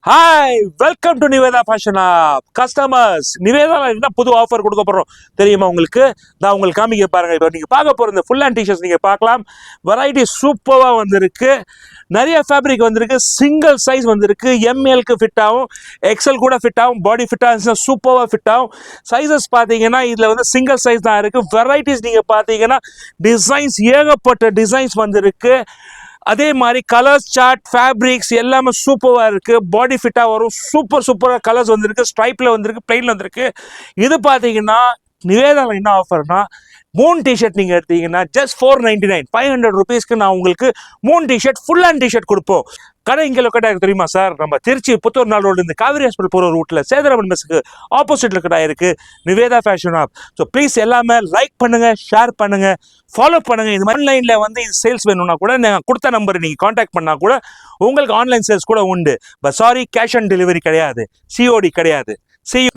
Hi welcome to Nivetha fashion of customers. Nivetha என்ன புது offer கொடுக்க போகிறோம் தெரியுமா உங்களுக்கு? நான் உங்களுக்கு காமிக்க பாருங்க. இப்போ நீங்கள் பார்க்க போகிற இந்த ஃபுல் ஹேண்ட் டிஷர்ட்ஸ் நீங்கள் பார்க்கலாம். வெரைட்டி சூப்பராக வந்திருக்கு. நிறைய ஃபேப்ரிக் வந்திருக்கு. சிங்கிள் சைஸ் வந்திருக்கு. எம்எல்க்கு ஃபிட் ஆகும், எக்ஸல் கூட ஃபிட் ஆகும். பாடி ஃபிட் ஆகுச்சுன்னா சூப்பராக ஃபிட் ஆகும். சைஸஸ் பார்த்தீங்கன்னா இதில் வந்து சிங்கிள் சைஸ் தான் இருக்குது. வெரைட்டிஸ் நீங்கள் பார்த்தீங்கன்னா டிசைன்ஸ் ஏகப்பட்ட டிசைன்ஸ் வந்திருக்கு. அதே மாதிரி கலர்ஸ் சார்ட் ஃபேப்ரிக்ஸ் எல்லாமே சூப்பராக இருக்குது. பாடி ஃபிட்டாக வரும். சூப்பராக கலர்ஸ் வந்திருக்கு. ஸ்ட்ரைப்பில் வந்திருக்கு, பிளெயினில் வந்திருக்கு. இது பார்த்தீங்கன்னா நிவேதாவில் என்ன ஆஃபர்னா 3 டிஷர்ட் நீங்கள் எடுத்தீங்கன்னா ஜஸ்ட் 499 500 ருபீஸ்க்கு நான் உங்களுக்கு 3 டிஷர்ட் ஃபுல் ஹேண்ட் டிஷர்ட் கொடுப்போம். கடை இங்கே லொக்கேட் ஆகிருக்கு தெரியுமா சார்? நம்ம திருச்சி புத்தூர் நாள் ரோடு இந்த காவேரி ஹாஸ்பிட்டல் போகிற ரூட்டில் சேதராமன் பஸ்ஸுக்கு ஆப்போசிட்டில் லொக்கேட் ஆகிருக்கு நிவேதா ஃபேஷன் ஆப். ஸோ ப்ளீஸ் எல்லாமே லைக் பண்ணுங்கள், ஷேர் பண்ணுங்கள், ஃபாலோ பண்ணுங்கள். இது ஆன்லைனில் வந்து இது சேல்ஸ் வேணும்னா கூட நான் கொடுத்த நம்பர் நீங்கள் காண்டாக்ட் பண்ணால் கூட உங்களுக்கு ஆன்லைன் சேல்ஸ் கூட உண்டு. But sorry, cash on delivery கிடையாது, சிஓடி கிடையாது. See you.